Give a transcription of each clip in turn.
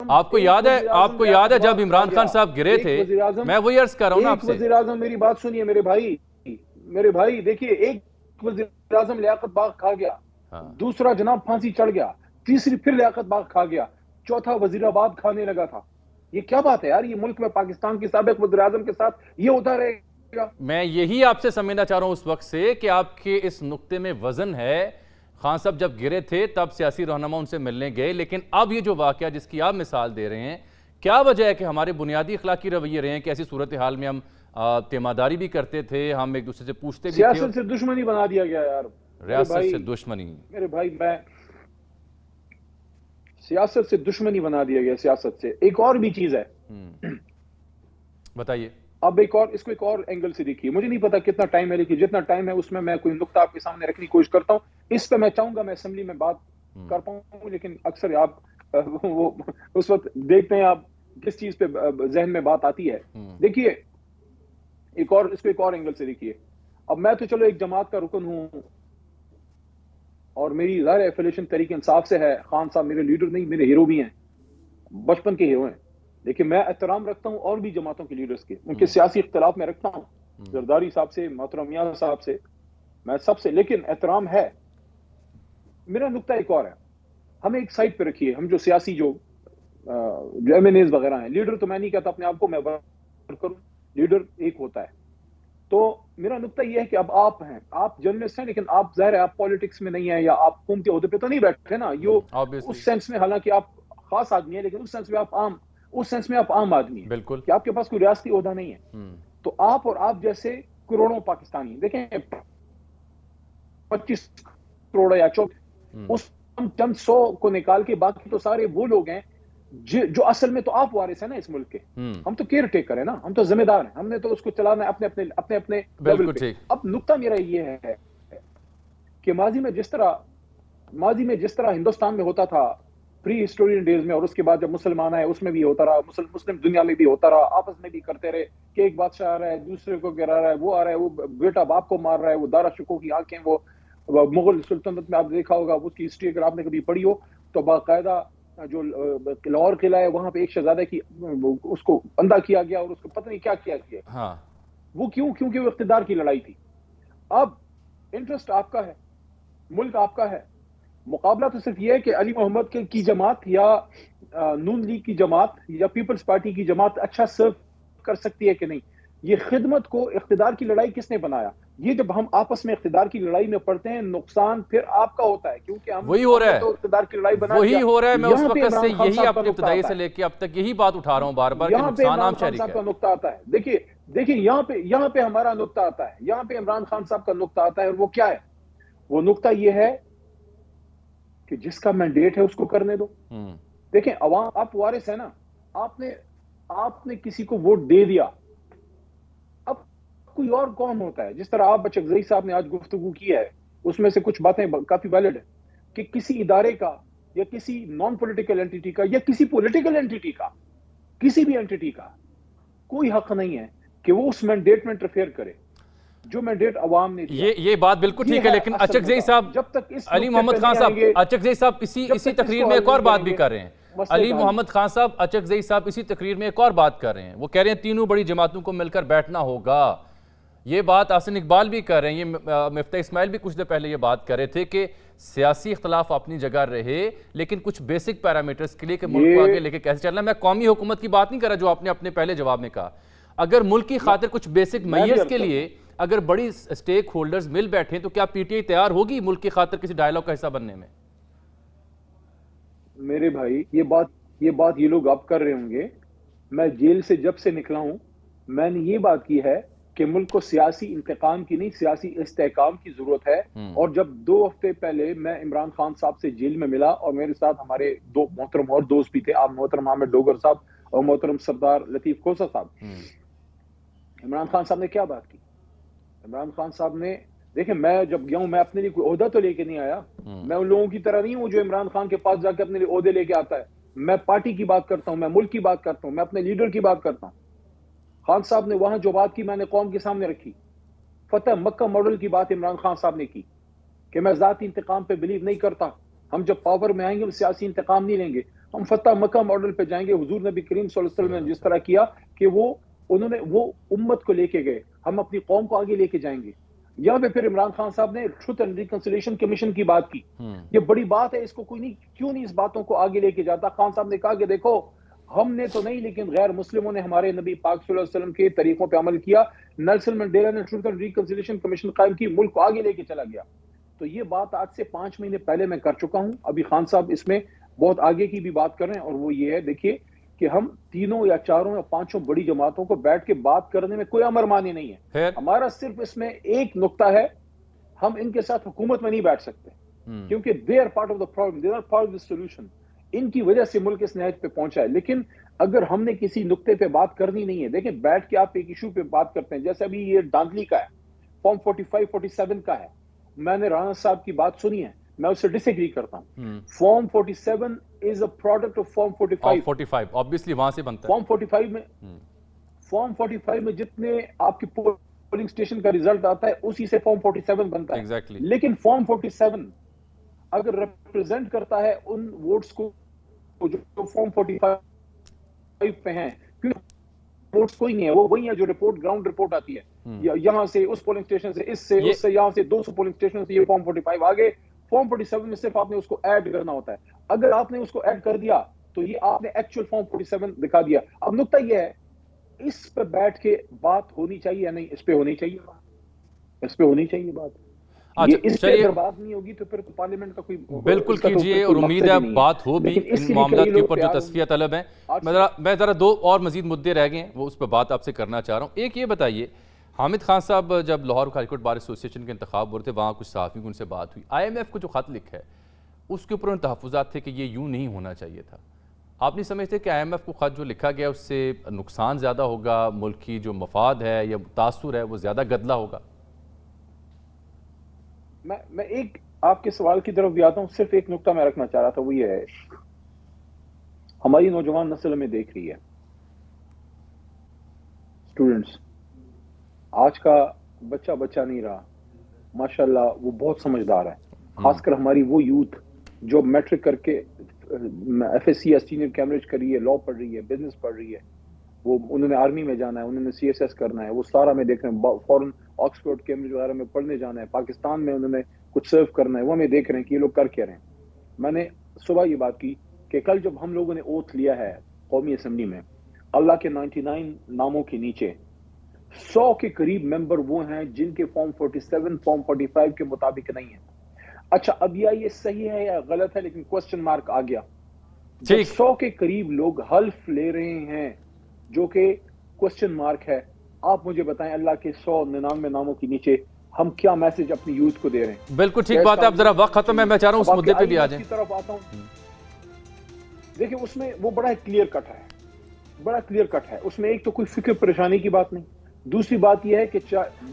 آپ کو یاد ہے جب عمران خان صاحب گرے تھے، میں وہی عرض کر رہا ہوں نا آپ سے. وزیر اعظم، میری بات سنیے میرے بھائی دیکھیے، ایک وزیر اعظم لیاقت باغ کھا گیا، دوسرا جناب پھانسی چڑھ گیا، تیسری پھر لیاقت باغ کھا گیا، چوتھا وزیر آباد کھانے لگا تھا. یہ کیا بات ہے یار؟ یہ ملک میں پاکستان کے سابق وزیر اعظم کے ساتھ یہ ہوتا رہے گا؟ میں یہی آپ سے سمجھنا چاہ رہا ہوں اس وقت سے کہ آپ کے اس نقطے میں وزن ہے. خان صاحب جب گرے تھے تب سیاسی رہنما ان سے ملنے گئے، لیکن اب یہ جو واقعہ جس کی آپ مثال دے رہے ہیں، کیا وجہ ہے کہ ہمارے بنیادی اخلاقی رویے رہے ہیں کہ ایسی صورتحال میں ہم تیماداری بھی کرتے تھے، ہم ایک دوسرے سے پوچھتے بھی تھے؟ سیاست سے دشمنی بنا دیا گیا یار ریاست سے دشمنی؟ میرے بھائی سیاست سے دشمنی بنا دیا گیا. سیاست سے ایک اور بھی چیز ہے، بتائیے. اب اس کو ایک اور اینگل سے دیکھیے. مجھے نہیں پتا کتنا ٹائم ہے، لیکن جتنا ٹائم ہے اس میں کوئی نقطہ آپ کے سامنے رکھنے کی کوشش کرتا ہوں. اس پہ میں چاہوں گا میں اسمبلی میں بات کر پاؤں، لیکن اکثر آپ وہ اس وقت دیکھتے ہیں آپ کس چیز پہ ذہن میں بات آتی ہے. دیکھیے اس کو ایک اور اینگل سے دیکھیے. اب میں تو چلو ایک جماعت کا رکن ہوں اور میری ظاہر ایفیلیشن تحریک انصاف سے ہے. خان صاحب میرے لیڈر نہیں، میرے ہیرو بھی ہیں، بچپن کے ہیرو ہیں. لیکن میں احترام رکھتا ہوں اور بھی جماعتوں کے لیڈرز کے، ان کے سیاسی اختلاف میں رکھتا ہوں، زرداری صاحب سے، محترم میاں صاحب سے، میں سب سے، لیکن احترام ہے. میرا نقطہ ایک اور ہے. ہمیں ایک سائٹ پہ رکھیے، ہم جو سیاسی جو ایم این ایز وغیرہ ہیں، لیڈر تو میں نہیں کہتا اپنے آپ کو میں کروں، لیڈر ایک ہوتا ہے. تو میرا نقطہ یہ ہے کہ اب آپ ہیں، آپ جرنلسٹ ہیں، لیکن آپ ظاہر ہے آپ پالیٹکس میں نہیں ہیں یا آپ حکومتی عہدے پہ تو نہیں بیٹھے نا. اس سینس میں حالانکہ آپ خاص آدمی ہیں، لیکن اس سینس میں آپ عام آدمی ہیں بالکل کہ آپ کے پاس کوئی ریاستی عہدہ نہیں ہے. تو آپ اور آپ جیسے کروڑوں پاکستانی، دیکھیں 25 کروڑ یا 24، اس چند 100 کو نکال کے باقی تو سارے وہ لوگ ہیں جو اصل میں تو آپ وارث ہیں نا اس ملک کے. ہم تو کیئر ٹیکر ہیں نا، ہم تو ذمہ دار ہیں، ہم نے تو اس کو چلانا ہے اپنے لیول پہ. اب نقطہ میرا یہ ہے کہ ماضی میں جس طرح ہندوستان میں ہوتا تھا پری ہسٹورین ڈیز میں، اور اس کے بعد جب مسلمان آئے اس میں بھی ہوتا رہا، مسلم دنیا میں بھی ہوتا رہا، آپس میں بھی کرتے رہے کہ ایک بادشاہ آ رہا ہے دوسرے کو گرا رہا ہے، وہ آ رہا ہے وہ بیٹا باپ کو مار رہا ہے، وہ دارا شکو کی آنکھیں، وہ مغل سلطنت میں آپ دیکھا ہوگا اس کی ہسٹری اگر آپ نے کبھی پڑھی ہو تو باقاعدہ جو لاہور قلعہ ہے وہاں پہ ایک شہزادہ کی اس کو اندھا کیا گیا اور اس کو پتہ نہیں کیا کیا گیا. وہ کیونکہ وہ اقتدار کی لڑائی تھی. اب انٹرسٹ آپ کا ہے، ملک آپ کا ہے، مقابلہ تو صرف یہ ہے کہ علی محمد کی جماعت یا نون لیگ کی جماعت یا پیپلز پارٹی کی جماعت اچھا سرو کر سکتی ہے کہ نہیں. یہ خدمت کو اقتدار کی لڑائی کس نے بنایا؟ یہ جب ہم آپس میں اقتدار کی لڑائی میں پڑتے ہیں نقصان پھر آپ کا ہوتا ہے، کیونکہ ہم تو اقتدار کی لڑائی بنا دیا. وہی ہو رہا ہے. میں اس وقت سے یہی اپنے ابتدائی سے لے کے اب تک یہی بات اٹھا رہا ہوں بار بار کہ نقصان عام شریک ہے. صاحب کا نقطہ آتا ہے. دیکھیے یہاں پہ ہمارا نقطہ آتا ہے، یہاں پہ عمران خان صاحب کا نقطہ آتا ہے. اور وہ کیا ہے؟ وہ نقطہ یہ ہے کہ جس کا مینڈیٹ ہے اس کو کرنے دو. دیکھیں عوام، آپ وارث ہیں نا، آپ نے کسی کو ووٹ دے دیا، اب کوئی اور کون ہوتا ہے؟ جس طرح آپ بچکزئی صاحب نے آج گفتگو کی ہے اس میں سے کچھ باتیں کافی ویلڈ ہیں کہ کسی ادارے کا یا کسی نان پولیٹیکل اینٹیٹی کا یا کسی پولیٹیکل اینٹیٹی کا، کسی بھی اینٹیٹی کا کوئی حق نہیں ہے کہ وہ اس مینڈیٹ میں انٹرفیئر کرے جو مینڈیٹ عوام نے دیا. یہ بات بالکل ٹھیک ہے، لیکن اچکزئی صاحب، جب تک اس علی محمد خان صاحب اچکزئی صاحب اسی تقریر میں ایک اور بات بھی کر رہے ہیں. علی محمد خان صاحب اچکزئی صاحب اسی تقریر میں ایک اور بات کر رہے ہیں. وہ کہہ رہے ہیں تینوں بڑی جماعتوں کو مل کر بیٹھنا ہوگا. یہ بات حسن اقبال بھی کر رہے ہیں، یہ مفتاح اسماعیل بھی کچھ دیر پہلے یہ بات کر رہے تھے کہ سیاسی اختلاف اپنی جگہ رہے، لیکن کچھ بیسک پیرامیٹرز کے لیے کہ ملک کو آگے لے کے کیسے چلنا. میں قومی حکومت کی بات نہیں کر رہا جو آپ نے اپنے پہلے جواب میں کہا. اگر ملک کی خاطر کچھ بیسک میئرز کے لیے اگر بڑی سٹیک ہولڈرز مل بیٹھیں تو کیا پی ٹی آئی تیار ہوگی ملک کی خاطر کسی ڈائیلاگ کا حصہ بننے میں؟ میرے بھائی یہ بات یہ لوگ اب کر رہے ہوں گے. میں جیل سے جب سے نکلا ہوں میں نے یہ بات کی ہے کہ ملک کو سیاسی انتقام کی نہیں، سیاسی استحکام کی ضرورت ہے. اور جب 2 ہفتے پہلے میں عمران خان صاحب سے جیل میں ملا اور میرے ساتھ ہمارے 2 محترم اور دوست بھی تھے، آپ محترم حامد ڈوگر صاحب اور محترم سردار لطیف کھوسہ صاحب. عمران خان صاحب نے کیا بات کی؟ عمران خان صاحب نے، دیکھیں میں جب گیا ہوں میں اپنے لیے کوئی عہدہ تو لے کے نہیں آیا. میں ان لوگوں کی طرح نہیں ہوں جو عمران خان کے پاس جا کے اپنے لیے عہدے لے کے آتا ہے. میں پارٹی کی بات کرتا ہوں، میں ملک کی بات کرتا ہوں، میں اپنے لیڈر کی بات کرتا ہوں. خان صاحب نے وہاں جو بات کی میں نے قوم کے سامنے رکھی. فتح مکہ ماڈل کی بات عمران خان صاحب نے کی کہ میں ذاتی انتقام پہ بلیو نہیں کرتا، ہم جب پاور میں آئیں گے ہم سیاسی انتقام نہیں لیں گے. ہم فتح مکہ ماڈل پہ جائیں گے. حضور نبی کریم صلی اللہ علیہ وسلم نے جس طرح کیا کہ وہ امت کو لے کے گئے, ہم اپنی قوم کو آگے لے کے جائیں گے. یہاں پہ پھر عمران خان صاحب نے ٹروتھ اینڈ ریکنسیلیشن کمیشن کی بات کی. یہ بڑی بات ہے, اس کو کوئی نہیں, کیوں نہیں اس باتوں کو آگے لے کے جاتا. خان صاحب نے کہا کہ دیکھو ہم نے تو نہیں, لیکن غیر مسلموں نے ہمارے نبی پاک صلی اللہ علیہ وسلم کے طریقوں پہ عمل کیا. نیلسن منڈیلا نے ٹروتھ اینڈ ریکنسیلیشن کمیشن قائم کی, ملک کو آگے لے کے چلا گیا. تو یہ بات آج سے 5 مہینے پہلے میں کر چکا ہوں. ابھی خان صاحب اس میں بہت آگے کی بھی بات کر رہے ہیں, اور وہ یہ ہے دیکھیے کہ ہم 3 یا 4 یا 5 بڑی جماعتوں کو بیٹھ کے بات کرنے میں کوئی امر مانی نہیں ہے. ہمارا صرف اس میں ایک نقطہ ہے, ہم ان کے ساتھ حکومت میں نہیں بیٹھ سکتے, کیونکہ they are part of the problem, they are part of the solution. ان کی وجہ سے ملک اس نہج پہ پہنچا ہے. لیکن اگر ہم نے کسی نقطے پہ بات کرنی نہیں ہے, دیکھیں بیٹھ کے آپ ایک ایشو پہ بات کرتے ہیں, جیسے ابھی یہ داندلی کا ہے, فارم 45 47 کا ہے. میں نے رانا صاحب کی بات سنی ہے, میں اس سے ڈس ایگری کرتا ہوں. Form 47 is a product of form 45 obviously وہاں سے بنتا ہے. فارم 45 میں جتنے آپ کی پولنگ اسٹیشن کا ریزلٹ آتا ہے اسی سے فارم 47 بنتا ہے. Exactly. لیکن فارم 47 اگر ریپرزینٹ کرتا ہے ان ووٹس کو جو فارم 45 پہ ہیں, کیونکہ ووٹس کوئی نہیں ہے, وہ وہی ہے جو رپورٹ گراؤنڈ رپورٹ آتی ہے, یہاں سے اس پولنگ اسٹیشن سے, اس سے اس سے, یہاں سے 200 پولنگ اسٹیشن سے یہ فارم 45 آگے. فارم 47 میں صرف آپ نے اس کو ایڈ کرنا ہوتا ہے. اگر آپ نے اس کو ایڈ کر دیا تو یہ آپ نے ایکچوئل فارم 47 دکھا دیا. اب نقطہ یہ ہے, اس پہ بیٹھ کے بات ہونی چاہیے یا نہیں, اس پہ ہونی چاہیے بات, اس پہ ہونی چاہیے بات. اس پہ اگر بات نہیں ہوگی تو پھر پارلیمنٹ کا کوئی بالکل کیجئے, اور امید ہے بات ہو بھی. ان معاملات کے اوپر جو تصفیہ طلب ہیں, میں ذرا 2 اور مزید مدعے رہ گئے ہیں, وہ اس پہ بات آپ سے کرنا چاہ رہا ہوں. ایک یہ بتائیے, حامد خان صاحب جب لاہور ہائی کورٹ بار ایسوسی ایشن کے انتخاب ہو رہے تھے, وہاں کچھ صحافی ان سے بات ہوئی, IMF کو جو خط لکھا ہے اس کے اوپر ان تحفظات تھے کہ یہ یوں نہیں ہونا چاہیے تھا. آپ نہیں سمجھتے کہ IMF کو خط جو لکھا گیا اس سے نقصان زیادہ ہوگا, ملک کی جو مفاد ہے یا تاثر ہے وہ زیادہ گدلا ہوگا؟ میں ایک آپ کے سوال کی طرف بھی آتا ہوں. صرف ایک نقطہ میں رکھنا چاہ رہا تھا, وہ یہ ہے, ہماری نوجوان نسل ہمیں دیکھ رہی ہے. اسٹوڈنٹس, آج کا بچہ نہیں رہا, ماشاءاللہ وہ بہت سمجھدار ہے. خاص کر ہماری وہ یوتھ جو میٹرک کر کے FSC سینئر کیمبرج کر رہی ہے, لاء پڑھ رہی ہے, بزنس پڑھ رہی ہے, وہ انہوں نے آرمی میں جانا ہے, انہوں نے CSS کرنا ہے, وہ سارا میں دیکھ رہے ہیں, فورن آکسفورڈ کیمبرج وغیرہ میں پڑھنے جانا ہے, پاکستان میں انہوں نے کچھ سرو کرنا ہے, وہ ہمیں دیکھ رہے ہیں کہ یہ لوگ کر کے رہے ہیں. میں نے صبح یہ بات کی کہ کل جب ہم لوگوں نے اوتھ لیا ہے قومی اسمبلی میں, اللہ کے 99 ناموں کے نیچے 100 کے قریب ممبر وہ ہیں جن کے فارم 47 فارم 45 کے مطابق نہیں ہیں. اچھا, اب یہ صحیح ہے یا غلط ہے, لیکن کوسچن مارک آ گیا. 100 کے قریب لوگ حلف لے رہے ہیں جو کہ کوسچن مارک ہے. آپ مجھے بتائیں اللہ کے 199 ناموں کے نیچے ہم کیا میسج اپنی یوتھ کو دے رہے ہیں؟ بالکل ٹھیک بات ہے. اب ذرا وقت ختم ہے, میں چاہ رہا ہوں اس مدے پہ بھی آ جائیں. طرف آتا ہوں, دیکھیں اس میں وہ بڑا کلیئر کٹ ہے, بڑا کلیئر کٹ ہے. اس میں ایک تو کوئی فکر پریشانی کی بات نہیں. دوسری بات یہ ہے کہ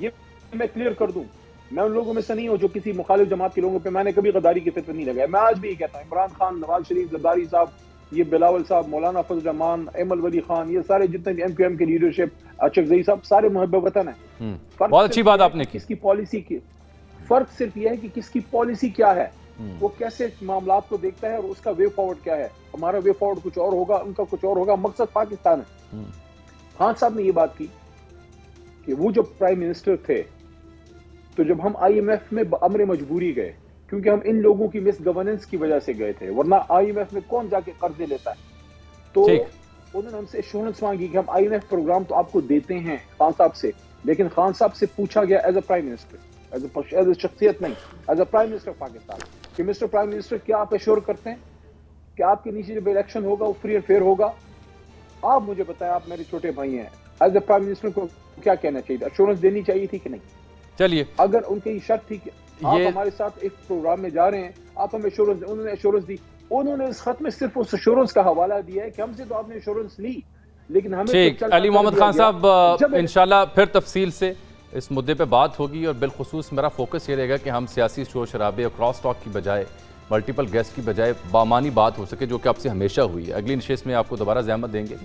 یہ میں کلیئر کر دوں, میں ان لوگوں میں سے نہیں ہوں جو کسی مخالف جماعت کے لوگوں پہ میں نے کبھی غداری کی فطر نہیں لگایا. میں آج بھی یہ کہتا ہوں, عمران خان, نواز شریف, زرداری صاحب, یہ بلاول صاحب, مولانا فضل الرحمان, ایمل ولی خان, یہ سارے جتنے بھی MQM کے لیڈرشپ, اچکزئی صاحب, سارے محب وطن ہیں. بہت اچھی بات آپ نے کی. کس کی پالیسی کی فرق صرف یہ ہے کہ کس کی پالیسی کیا ہے, وہ کیسے معاملات کو دیکھتا ہے, اور اس کا وے فارورڈ کیا ہے. ہمارا وے فارورڈ کچھ اور ہوگا, ان کا کچھ اور ہوگا. مقصد پاکستان ہے. خان صاحب نے یہ بات کی کہ وہ جب پرائم منسٹر تھے تو جب ہم IMF میں امر مجبوری گئے, کیونکہ ہم ان لوگوں کی مس گورننس کی وجہ سے گئے تھے, ورنہ IMF میں کون جا کے قرضے لیتا ہے. تو انہوں نے ہم سے ایشورنس مانگی کہ ہم IMF پروگرام تو آپ کو دیتے ہیں خان صاحب سے, لیکن خان صاحب سے پوچھا گیا as a prime minister, as a شخصیت نہیں, as a prime minister Pakistan, کہ مسٹر پرائم منسٹر کیا آپ ایشور کرتے ہیں کہ آپ کے نیچے جب الیکشن ہوگا وہ فری اینڈ فیئر ہوگا؟ آپ مجھے بتائیں, آپ میرے چھوٹے بھائی ہیں, ایز اے پرائم منسٹر کو کیا کہنا چاہیے, ایشورنس دینی چاہیے تھی کہ نہیں؟ چلیے, اگر ان کی شرط تھی کہ آپ ہمارے ساتھ ایک پروگرام میں جا رہے ہیں, آپ ہمیں ایشورنس دیں, انہوں نے ایشورنس دی. انہوں نے اس خط میں صرف اس ایشورنس کا حوالہ دیا ہے کہ ہم سے تو آپ نے ایشورنس لی, لیکن ہمیں ٹھیک. علی محمد خان صاحب, انشاءاللہ پھر تفصیل سے اس مدے پہ بات ہوگی, اور بالخصوص میرا فوکس یہ رہے گا کہ ہم سیاسی شور شرابے اور کراس ٹاک کی بجائے, ملٹیپل گیسٹ کی بجائے بامانی بات ہو سکے, جو کہ آپ سے ہمیشہ ہوئی ہے. اگلی نشست میں آپ کو دوبارہ زحمت دیں گے.